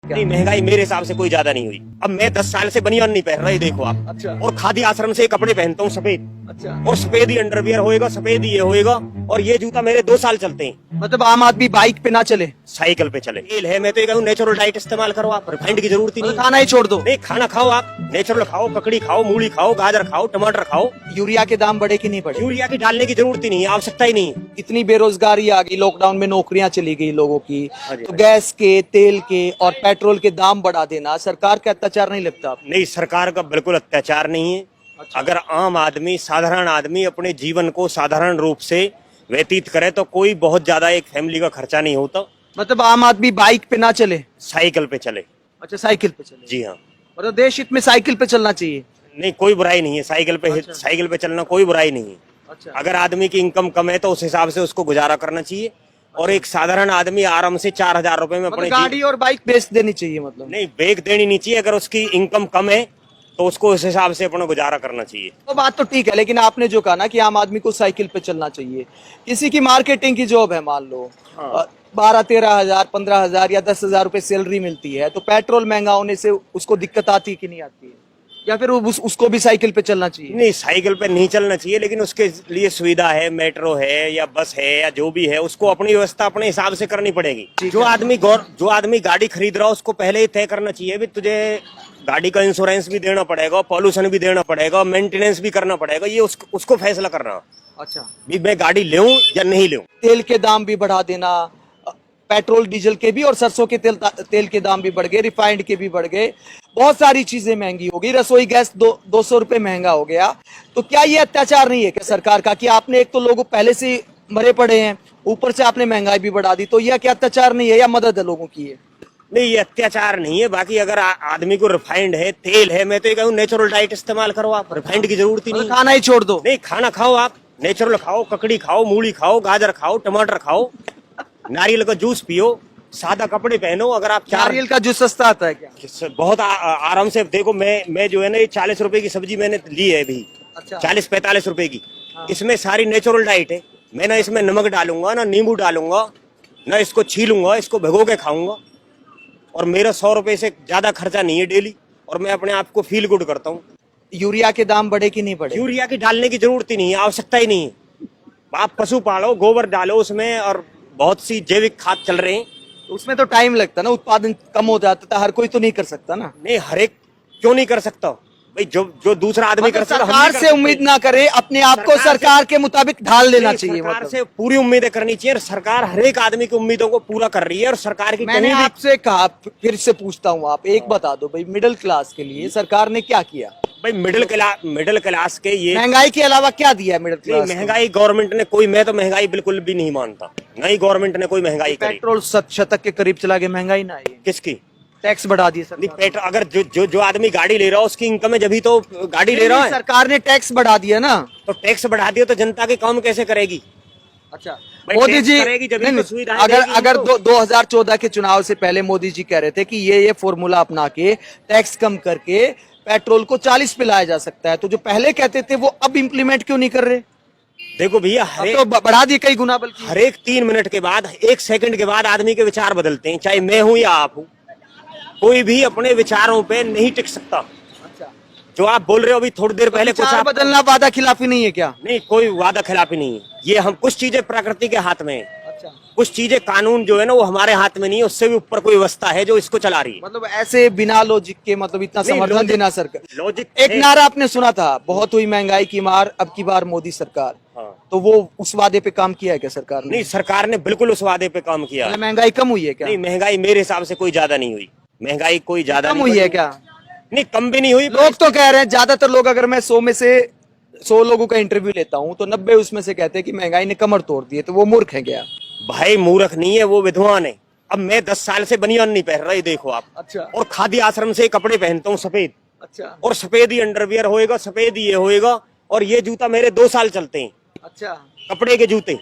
नहीं, महंगाई मेरे हिसाब से कोई ज्यादा नहीं हुई। अब मैं 10 साल से बनियान नहीं पहन रहा, ये देखो आप। अच्छा। और खादी आश्रम से कपड़े पहनता हूँ सफेद, अच्छा। और सफेद ही अंडरवियर होएगा, सफेद ही ये होएगा, और ये जूता मेरे 2 साल चलते हैं। मतलब आम आदमी बाइक पे ना चले, साइकिल पे चले। तेल है, मैं तो ये कहूँ नेचुरल डाइट इस्तेमाल करो आप, रिफाइंड की जरूरत ही नहीं। खाना ही छोड़ दो। नहीं, खाना खाओ आप, नेचुरल खाओ, ककड़ी खाओ, मूली खाओ, गाजर खाओ, टमाटर खाओ। यूरिया के दाम बढ़े कि नहीं बढ़े? यूरिया की डालने की जरूरत ही नहीं है, आवश्यकता ही नहीं है। इतनी बेरोजगारी आ गई, लॉकडाउन में नौकरियां चली गई लोगों की, हाँ जी, तो गैस के, तेल के और पेट्रोल के दाम बढ़ा देना सरकार का अत्याचार नहीं लगता आपको? नहीं, सरकार का बिल्कुल अत्याचार नहीं है। अच्छा। अगर आम आदमी, साधारण आदमी अपने जीवन को साधारण रूप से व्यतीत करे तो कोई बहुत ज्यादा एक फैमिली का खर्चा नहीं होता। मतलब आम आदमी बाइक पे ना चले, साइकिल पे चले। अच्छा साइकिल पे चले। जी हाँ। मतलब देश हित में साइकिल पे चलना चाहिए। नहीं, कोई बुराई नहीं है साइकिल पे। अच्छा। साइकिल पे चलना कोई बुराई नहीं है। अच्छा। अगर आदमी की इनकम कम है तो उस हिसाब से उसको गुजारा करना चाहिए। और एक साधारण आदमी आराम से 4,000 रुपए में अपने मतलब गाड़ी और बाइक बेच देनी चाहिए मतलब? नहीं, ब्रेक देनी नहीं चाहिए। अगर उसकी इनकम कम है तो उसको उस हिसाब से अपना गुजारा करना चाहिए। तो बात तो ठीक है, लेकिन आपने जो कहा ना कि आम आदमी को साइकिल पे चलना चाहिए, किसी की मार्केटिंग की जॉब है मान लो, हाँ। 12-13 हजार 15,000 या 10,000 रुपए सैलरी मिलती है, तो पेट्रोल महंगा होने से उसको दिक्कत आती है कि नहीं आती है? या फिर उसको भी साइकिल पे चलना चाहिए? नहीं, साइकिल पे नहीं चलना चाहिए, लेकिन उसके लिए सुविधा है, मेट्रो है या बस है या जो भी है, उसको अपनी व्यवस्था अपने हिसाब से करनी पड़ेगी। जो आदमी गाड़ी खरीद रहा है उसको पहले ही तय करना चाहिए भी तुझे गाड़ी का इंश्योरेंस भी देना पड़ेगा, पॉल्यूशन भी देना पड़ेगा, मेंटेनेंस भी करना पड़ेगा। ये उसको फैसला करना अच्छा, भी मैं गाड़ी लूं या नहीं लूं। तेल के दाम भी बढ़ा देना, पेट्रोल डीजल के भी, और सरसों के तेल के दाम भी बढ़ गए, रिफाइंड के भी बढ़ गए, बहुत सारी चीजें महंगी हो गई, रसोई गैस 200 रुपए महंगा हो गया। तो क्या ये अत्याचार नहीं है क्या सरकार का कि आपने एक तो लोग पहले से मरे पड़े हैं, ऊपर से आपने महंगाई भी बढ़ा दी? तो यह क्या अत्याचार नहीं है या मदद है लोगों की? नहीं, ये अत्याचार नहीं है। बाकी अगर आदमी को रिफाइंड है, तेल है, मैं तो ये कहूँ नेचुरल डाइट इस्तेमाल करो आप, रिफाइंड की जरूरत ही नहीं। खाना ही छोड़ दो। नहीं, खाना खाओ आप, नेचुरल खाओ, ककड़ी खाओ, मूली खाओ, गाजर खाओ, टमाटर खाओ, नारियल का जूस पियो, सादा कपड़े पहनो। अगर आप नारियल का जूस सस्ता आता है क्या? बहुत आराम से देखो, मैं जो है ना, ये 40 रुपए की सब्जी मैंने ली है अभी। अच्छा। 40-45 रुपए की। हाँ। इसमें सारी नेचुरल डाइट है। मैं ना इसमें नमक डालूंगा, ना नींबू डालूंगा, ना इसको छीलूंगा, इसको भिगो के खाऊंगा। और मेरा 100 रुपए से ज्यादा खर्चा नहीं है डेली, और मैं अपने आप को फील गुड करता हूँ। यूरिया के दाम बढ़े कि नहीं बढ़े? यूरिया की डालने की जरूरत ही नहीं है, आवश्यकता ही नहीं है। आप पशु पालो, गोबर डालो उसमें, और बहुत सी जैविक खाद चल रहे हैं। उसमें तो टाइम लगता ना, उत्पादन कम हो जाता था, हर कोई तो नहीं कर सकता ना। नहीं, हर एक क्यों नहीं कर सकता भाई? जो दूसरा आदमी कर सकता, सरकार से उम्मीद ना करे, अपने आप को सरकार के मुताबिक ढाल लेना चाहिए। सरकार मतलब से पूरी उम्मीदें करनी चाहिए, और सरकार हर एक आदमी की उम्मीदों को पूरा कर रही है। और सरकार की मैंने आपसे कहा, फिर से पूछता हूँ, आप एक बता दो भाई, मिडिल क्लास के लिए सरकार ने क्या किया? भाई मिडिल क्लास के ये महंगाई के अलावा क्या दिया मिडिल क्लास? महंगाई गवर्नमेंट ने कोई, मैं तो महंगाई बिल्कुल भी नहीं मानता, नहीं गवर्नमेंट ने कोई महंगाई करी। पेट्रोल 7 के करीब चला गया, महंगाई ना आई? किसकी? टैक्स बढ़ा दिए नहीं, सरकार। अगर जो आदमी गाड़ी ले रहा है उसकी इनकम है, जब तो गाड़ी ले रहा है। सरकार ने टैक्स बढ़ा दिया ना। तो टैक्स बढ़ा दिया तो जनता के काम कैसे करेगी? अच्छा, भाई मोदी टैक्स जी करेगी जब ही नहीं, तो सुविधाएं अगर देगी अगर इनको। 2014 के चुनाव से पहले मोदी जी कह रहे थे कि ये फॉर्मूला अपना के टैक्स कम करके पेट्रोल को 40 पे लाया जा सकता है, तो जो पहले कहते थे वो अब इम्प्लीमेंट क्यों नहीं कर रहे? देखो भैया, तो बढ़ा दिए कई गुना, बल्कि हर एक 3 मिनट के बाद, 1 सेकंड के बाद आदमी के विचार बदलते हैं, चाहे मैं हूं या आप हूं। कोई भी अपने विचारों पे नहीं टिक सकता। अच्छा, जो आप बोल रहे हो अभी थोड़ी देर पहले, कुछ विचार आप बदलना वादा खिलाफी नहीं है क्या? नहीं, कोई वादा खिलाफी नहीं है। ये हम कुछ चीजें प्रकृति के हाथ में है, अच्छा, कुछ चीजें कानून जो है ना वो हमारे हाथ में नहीं है, उससे भी ऊपर कोई व्यवस्था है जो इसको चला रही है। मतलब ऐसे बिना लॉजिक के, मतलब इतना नहीं, समर्थन लॉजिक- देना सरकार। लॉजिक एक है। नारा आपने सुना था, बहुत हुई महंगाई की मार, अब की बार मोदी सरकार। हाँ। तो वो उस वादे पे काम किया है क्या सरकार ने? नहीं, सरकार ने बिल्कुल उस वादे पे काम किया। मतलब महंगाई कम हुई है क्या? नहीं, महंगाई मेरे हिसाब से कोई ज्यादा नहीं हुई। महंगाई कोई ज्यादा कम नहीं हुई है क्या? नहीं, कम भी नहीं हुई। लोग तो कह रहे हैं, ज्यादातर लोग, अगर मैं 100 में से 100 लोगों का इंटरव्यू लेता हूँ तो 90 उसमें से कहते हैं कि महंगाई ने कमर तोड़ दी है, तो वो मूर्ख है क्या? भाई मूर्ख नहीं है, वो विद्वान है। अब मैं 10 साल से बनियान नहीं पहन रहा, ये देखो आप। अच्छा। और खादी आश्रम से कपड़े पहनता हूँ सफेद, अच्छा, और सफेद ही अंडरवियर होएगा, सफेद ही ये होएगा, और ये जूता मेरे 2 साल चलते हैं, अच्छा, कपड़े के जूते।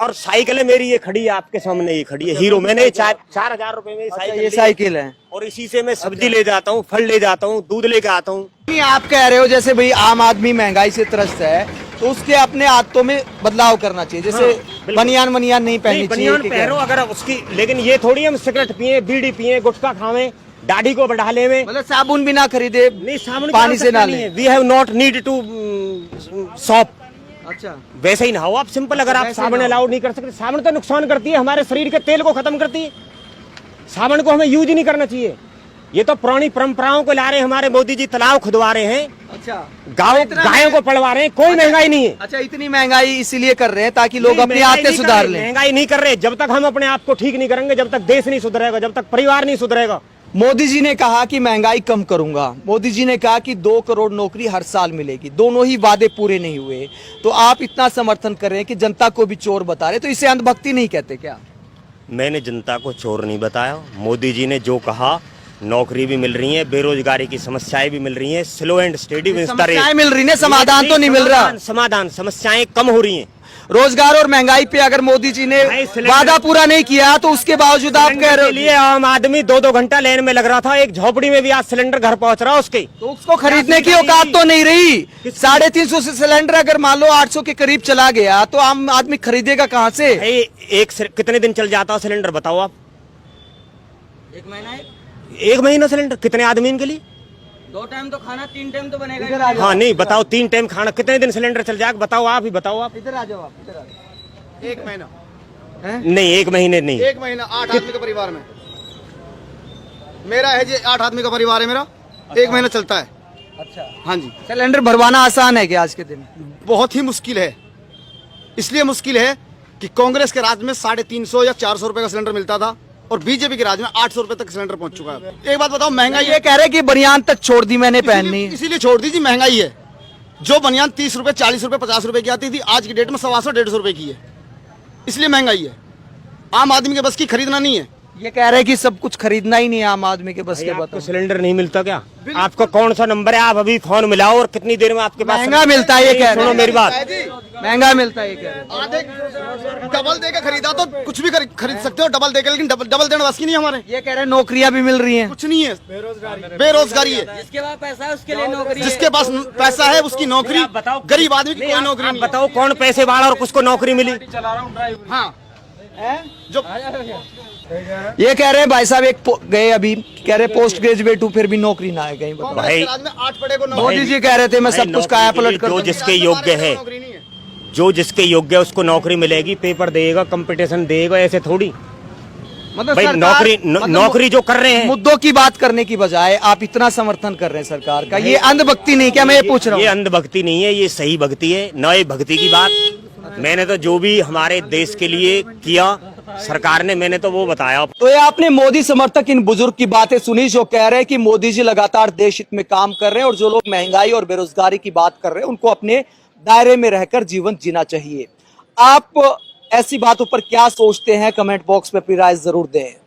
और साइकिल है मेरी, ये खड़ी है आपके सामने, ये खड़ी है हीरो। मैंने 4,000 रुपए में अच्छा, साइकिल ये ली, साइकिल है। और इसी से मैं सब्जी ले जाता हूँ, फल ले जाता हूँ, दूध लेके आता हूँ। नहीं, आप कह रहे हो जैसे भाई आम आदमी महंगाई से त्रस्त है, तो उसके अपने आदतों में बदलाव करना चाहिए, जैसे बिल्कुल। बनियान वनियान नहीं पहननी नहीं, चाहिए बनियान कि पहनो अगर उसकी, लेकिन ये थोड़ी हम सिगरेट पिए, बीड़ी पिए, गुटखा खावें, दाढ़ी को बढ़ा लेवे। मतलब साबुन भी ना खरीदे, नहीं, साबुन की पानी से आवश्यकता ना नहीं ले। है। We have not need to shop. अच्छा, वैसे ही नहाओ आप, सिंपल। अगर आप वैसे साबुन नहाओ। अलाउड नहीं कर सकते, साबुन तो नुकसान करती है, हमारे शरीर के तेल को खत्म करती है। साबुन को हमें यूज ही नहीं करना चाहिए। ये तो पुरानी परंपराओं को ला रहे हैं हमारे मोदी जी, तालाब खुदवा रहे हैं, अच्छा, गायों को पलवा रहे हैं। कोई महंगाई नहीं है। अच्छा, इतनी महंगाई इसीलिए कर रहे हैं ताकि लोग नहीं, अपनी महंगाई आदतें नहीं कर सुधार रहे, लें। महंगाई नहीं कर रहे। जब तक हम अपने आप को ठीक नहीं करेंगे, जब तक देश नहीं सुधरेगा, जब तक परिवार नहीं सुधरेगा। मोदी जी ने कहा कि महंगाई कम करूंगा, मोदी जी ने कहा कि 2 करोड़ नौकरी हर साल मिलेगी, दोनों ही वादे पूरे नहीं हुए। तो आप इतना समर्थन कर रहे हैं कि जनता को भी चोर बता रहे, तो इसे अंधभक्ति नहीं कहते क्या? मैंने जनता को चोर नहीं बताया। मोदी जी ने जो कहा, नौकरी भी मिल रही है, बेरोजगारी की समस्याएं भी मिल रही हैं, slow and steady wins the race. समस्याएं मिल रही हैं, समाधान तो नहीं मिल रहा। समाधान, समस्याएं कम हो रही हैं। रोजगार और महंगाई पे अगर मोदी जी ने भाई, सिलेंडर- वादा पूरा नहीं किया तो उसके बावजूद आप कह सिलेंडर रहे के हो लिए आम आदमी 2-2 घंटा लाइन में लग रहा था। एक झोपड़ी में भी आज सिलेंडर घर पहुंच रहा है उसके। तो उसको खरीदने की औकात तो नहीं रही। 350 से सिलेंडर अगर मान लो 800 के करीब चला गया तो आम आदमी खरीदेगा कहाँ से? भाई, कितने दिन चल जाता सिलेंडर बताओ आप? 1 महीना है, 1 महीना सिलेंडर कितने आदमी के लिए? 2 टाइम तो खाना, 3 टाइम तो इधर बनेगा। आ जाओ। हाँ, नहीं बताओ, 3 टाइम खाना कितने दिन सिलेंडर चल जाएगा? बताओ आप ही, बताओ आप। इधर आ जाओ, आप इधर आ जाओ। 1 महीना, नहीं, 1 महीने नहीं। 1 महीना 8 आदमी का परिवार में मेरा है जी, 8 आदमी का परिवार है मेरा। 1 महीना चलता है। अच्छा, हाँ जी, सिलेंडर भरवाना आसान है क्या आज के दिन? बहुत ही मुश्किल है। इसलिए मुश्किल है कि कांग्रेस के राज में 350 या 400 रुपए का सिलेंडर मिलता था और बीजेपी के राज में 800 रुपए तक सिलेंडर पहुंच चुका है। एक बात बताओ, महंगाई ये कह रहे कि बनियान तक छोड़ दी मैंने पहननी। इसीलिए छोड़ दीजिए, महंगाई है। जो बनियान 30 रुपए, 40 रुपए, 50 रुपए की आती थी, आज की डेट में 125-150 रुपए की है। इसलिए महंगाई है। आम आदमी के बस की खरीदना नहीं है। ये कह रहे हैं कि सब कुछ खरीदना ही नहीं है आम आदमी के बस भाई, के। आपको बताओ, सिलेंडर नहीं मिलता क्या? आपका कौन सा नंबर है? आप अभी फोन मिलाओ और कितनी देर में आपके पास महंगा मिलता है, ये कह रहे सुनो हैं। मेरी बात। महंगा मिलता है ये कह रहे हैं। आधे डबल देके खरीदा तो कुछ भी खरीद सकते हो, डबल देके, लेकिन डबल देने बस की नहीं हमारे। ये कह रहे हैं नौकरियां भी मिल रही हैं। कुछ नहीं है, बेरोजगारी है। जिसके पास पैसा है उसके लिए नौकरी है। जिसके पास पैसा है उसकी नौकरी, आप बताओ, गरीब आदमी की नहीं, कोई आप- नौकरी आप नहीं है। बताओ कौन पैसे वाला और किसको नौकरी मिली? हाँ, जो ये कह रहे हैं भाई साहब गए अभी, कह रहे पोस्ट ग्रेजुएट हूँ फिर भी नौकरी ना है कहीं। बताओ। कांग्रेस के राज में 8 पड़े को नौकरी मोदी जी कह रहे थे मैं भाई, सब कुछ काया पलट कर जो दूंगा। जिसके योग्य है, नौकरी नहीं है। जो जिसके योग्य है उसको नौकरी मिलेगी, पेपर देगा, कंपटीशन देगा, ऐसे थोड़ी। मतलब भाई, सरकार- नौकरी नौकरी जो कर रहे हैं, मुद्दों की बात करने की बजाय आप इतना समर्थन कर रहे हैं सरकार का, ये अंधभक्ति नहीं क्या? मैं ये पूछ रहा ये हूँ। अंधभक्ति नहीं है, ये सही भक्ति है। नए भक्ति की बात मैंने तो जो भी हमारे देश के लिए किया सरकार ने, मैंने तो वो बताया। तो ये आपने मोदी समर्थक इन बुजुर्ग की बातें सुनी जो कह रहे हैं कि मोदी जी लगातार देश हित में काम कर रहे हैं और जो लोग महंगाई और बेरोजगारी की बात कर रहे हैं उनको अपने दायरे में रहकर जीवन जीना चाहिए। आप ऐसी बातों पर क्या सोचते हैं? कमेंट बॉक्स में अपनी राय जरूर दें।